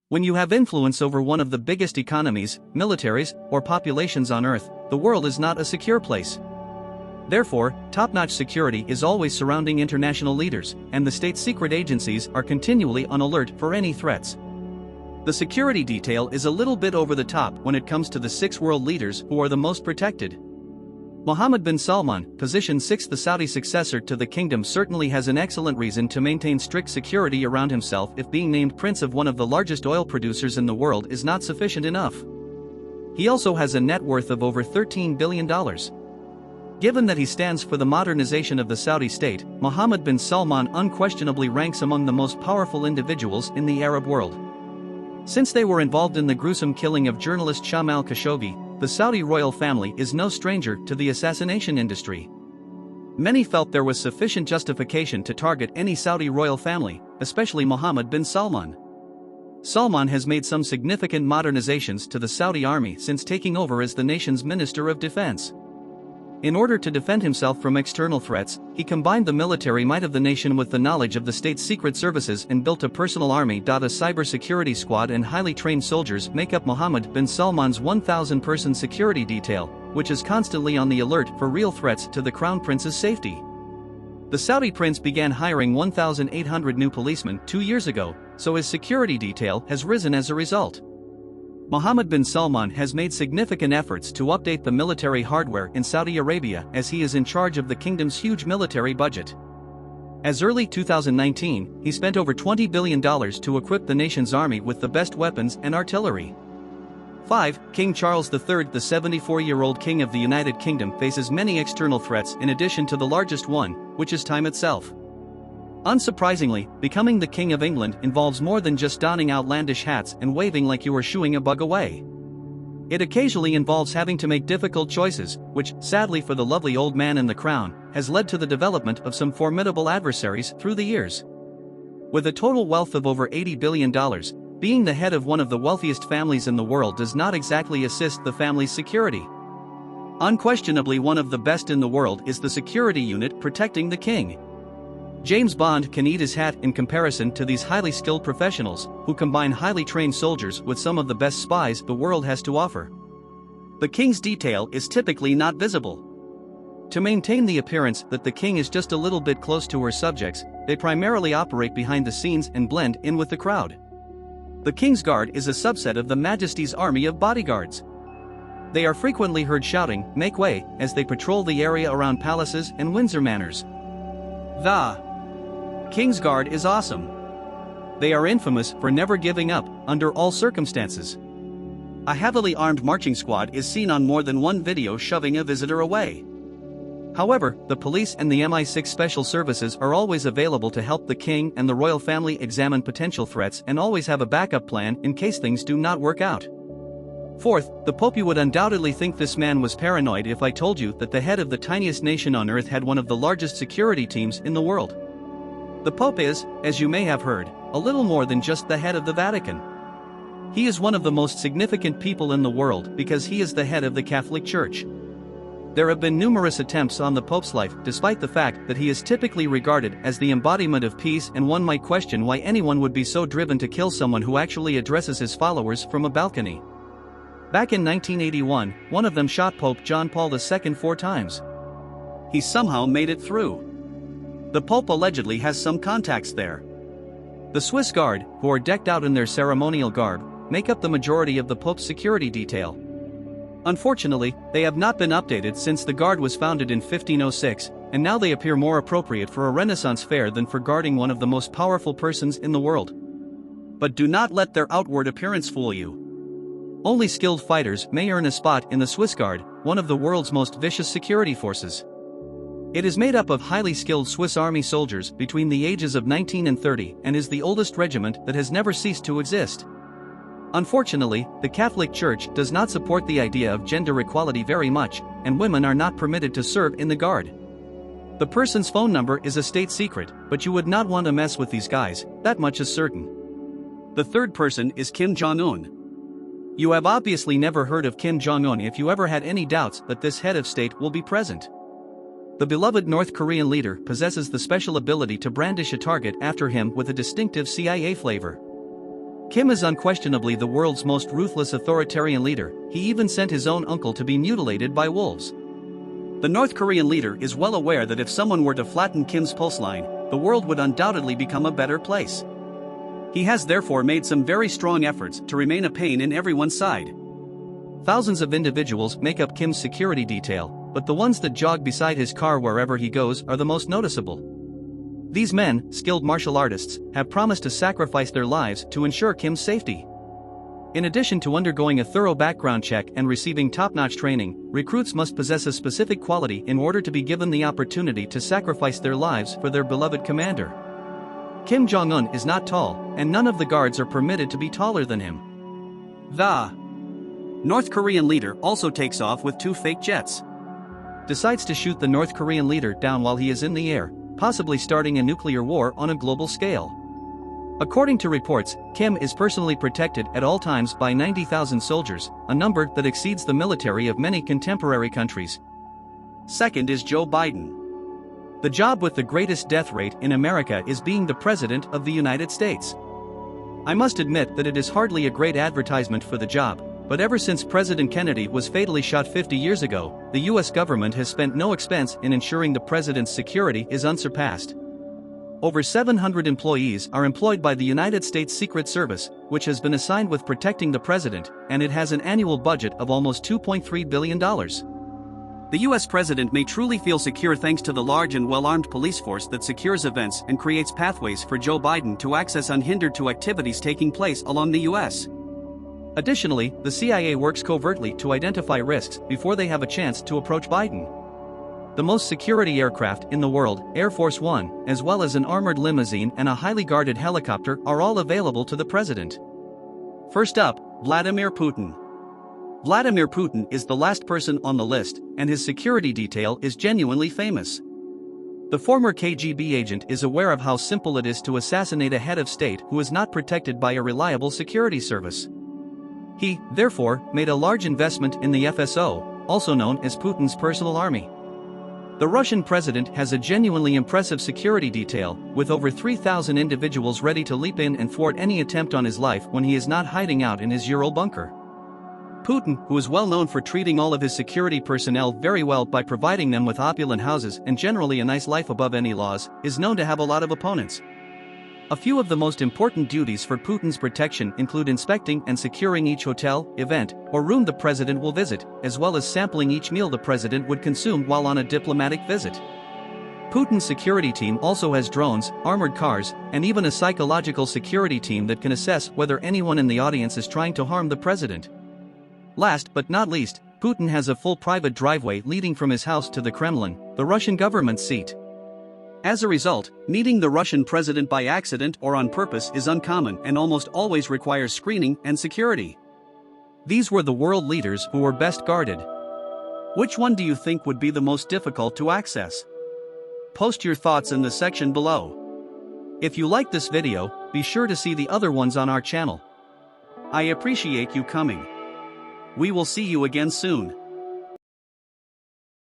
When you have influence over one of the biggest economies, militaries, or populations on Earth, the world is not a secure place. Therefore, top-notch security is always surrounding international leaders, and the state's secret agencies are continually on alert for any threats. The security detail is a little bit over the top when it comes to the 6 world leaders who are the most protected. Mohammed bin Salman, position 6, the Saudi successor to the kingdom, certainly has an excellent reason to maintain strict security around himself if being named prince of one of the largest oil producers in the world is not sufficient enough. He also has a net worth of over $13 billion. Given that he stands for the modernization of the Saudi state, Mohammed bin Salman unquestionably ranks among the most powerful individuals in the Arab world. Since they were involved in the gruesome killing of journalist Jamal Khashoggi, the Saudi royal family is no stranger to the assassination industry. Many felt there was sufficient justification to target any Saudi royal family, especially Mohammed bin Salman. Salman has made some significant modernizations to the Saudi army since taking over as the nation's Minister of Defense. In order to defend himself from external threats, he combined the military might of the nation with the knowledge of the state's secret services and built a personal army. A cybersecurity squad and highly trained soldiers make up Mohammed bin Salman's 1,000-person security detail, which is constantly on the alert for real threats to the crown prince's safety. The Saudi prince began hiring 1,800 new policemen 2 years ago, so his security detail has risen as a result. Mohammed bin Salman has made significant efforts to update the military hardware in Saudi Arabia as he is in charge of the kingdom's huge military budget. As early 2019, he spent over $20 billion to equip the nation's army with the best weapons and artillery. 5. King Charles III, the 74-year-old King of the United Kingdom, faces many external threats in addition to the largest one, which is time itself. Unsurprisingly, becoming the King of England involves more than just donning outlandish hats and waving like you are shooing a bug away. It occasionally involves having to make difficult choices, which, sadly for the lovely old man in the crown, has led to the development of some formidable adversaries through the years. With a total wealth of over $80 billion, being the head of one of the wealthiest families in the world does not exactly assist the family's security. Unquestionably, one of the best in the world is the security unit protecting the king. James Bond can eat his hat in comparison to these highly skilled professionals, who combine highly trained soldiers with some of the best spies the world has to offer. The king's detail is typically not visible. To maintain the appearance that the king is just a little bit close to her subjects, they primarily operate behind the scenes and blend in with the crowd. The King's Guard is a subset of the Majesty's army of bodyguards. They are frequently heard shouting, "Make way," as they patrol the area around palaces and Windsor Manors. The King's Guard is awesome. They are infamous for never giving up, under all circumstances. A heavily armed marching squad is seen on more than one video shoving a visitor away. However, the police and the MI6 special services are always available to help the king and the royal family examine potential threats and always have a backup plan in case things do not work out. 4th, the Pope. You would undoubtedly think this man was paranoid if I told you that the head of the tiniest nation on earth had one of the largest security teams in the world. The Pope is, as you may have heard, a little more than just the head of the Vatican. He is one of the most significant people in the world because he is the head of the Catholic Church. There have been numerous attempts on the Pope's life despite the fact that he is typically regarded as the embodiment of peace, and one might question why anyone would be so driven to kill someone who actually addresses his followers from a balcony. Back in 1981, one of them shot Pope John Paul II 4 times. He somehow made it through. The Pope allegedly has some contacts there. The Swiss Guard, who are decked out in their ceremonial garb, make up the majority of the Pope's security detail. Unfortunately, they have not been updated since the Guard was founded in 1506, and now they appear more appropriate for a Renaissance fair than for guarding one of the most powerful persons in the world. But do not let their outward appearance fool you. Only skilled fighters may earn a spot in the Swiss Guard, one of the world's most vicious security forces. It is made up of highly skilled Swiss Army soldiers between the ages of 19 and 30 and is the oldest regiment that has never ceased to exist. Unfortunately, the Catholic Church does not support the idea of gender equality very much, and women are not permitted to serve in the Guard. The person's phone number is a state secret, but you would not want to mess with these guys, that much is certain. The 3rd person is Kim Jong Un. You have obviously never heard of Kim Jong Un if you ever had any doubts that this head of state will be present. The beloved North Korean leader possesses the special ability to brandish a target after him with a distinctive CIA flavor. Kim is unquestionably the world's most ruthless authoritarian leader. He even sent his own uncle to be mutilated by wolves. The North Korean leader is well aware that if someone were to flatten Kim's pulse line, the world would undoubtedly become a better place. He has therefore made some very strong efforts to remain a pain in everyone's side. Thousands of individuals make up Kim's security detail, but the ones that jog beside his car wherever he goes are the most noticeable. These men, skilled martial artists, have promised to sacrifice their lives to ensure Kim's safety. In addition to undergoing a thorough background check and receiving top-notch training, recruits must possess a specific quality in order to be given the opportunity to sacrifice their lives for their beloved commander. Kim Jong Un is not tall, and none of the guards are permitted to be taller than him. The North Korean leader also takes off with 2 fake jets. Decides to shoot the North Korean leader down while he is in the air, possibly starting a nuclear war on a global scale. According to reports, Kim is personally protected at all times by 90,000 soldiers, a number that exceeds the military of many contemporary countries. Second is Joe Biden. The job with the greatest death rate in America is being the President of the United States. I must admit that it is hardly a great advertisement for the job, but ever since President Kennedy was fatally shot 50 years ago, the US government has spent no expense in ensuring the president's security is unsurpassed. Over 700 employees are employed by the United States Secret Service, which has been assigned with protecting the president, and it has an annual budget of almost $2.3 billion. The US president may truly feel secure thanks to the large and well-armed police force that secures events and creates pathways for Joe Biden to access unhindered to activities taking place along the US. Additionally, the CIA works covertly to identify risks before they have a chance to approach Biden. The most security aircraft in the world, Air Force One, as well as an armored limousine and a highly guarded helicopter are all available to the president. First up, Vladimir Putin. Vladimir Putin is the last person on the list, and his security detail is genuinely famous. The former KGB agent is aware of how simple it is to assassinate a head of state who is not protected by a reliable security service. He, therefore, made a large investment in the FSO, also known as Putin's personal army. The Russian president has a genuinely impressive security detail, with over 3,000 individuals ready to leap in and thwart any attempt on his life when he is not hiding out in his Ural bunker. Putin, who is well known for treating all of his security personnel very well by providing them with opulent houses and generally a nice life above any laws, is known to have a lot of opponents. A few of the most important duties for Putin's protection include inspecting and securing each hotel, event, or room the president will visit, as well as sampling each meal the president would consume while on a diplomatic visit. Putin's security team also has drones, armored cars, and even a psychological security team that can assess whether anyone in the audience is trying to harm the president. Last but not least, Putin has a full private driveway leading from his house to the Kremlin, the Russian government's seat. As a result, meeting the Russian president by accident or on purpose is uncommon and almost always requires screening and security. These were the world leaders who were best guarded. Which one do you think would be the most difficult to access? Post your thoughts in the section below. If you like this video, be sure to see the other ones on our channel. I appreciate you coming. We will see you again soon.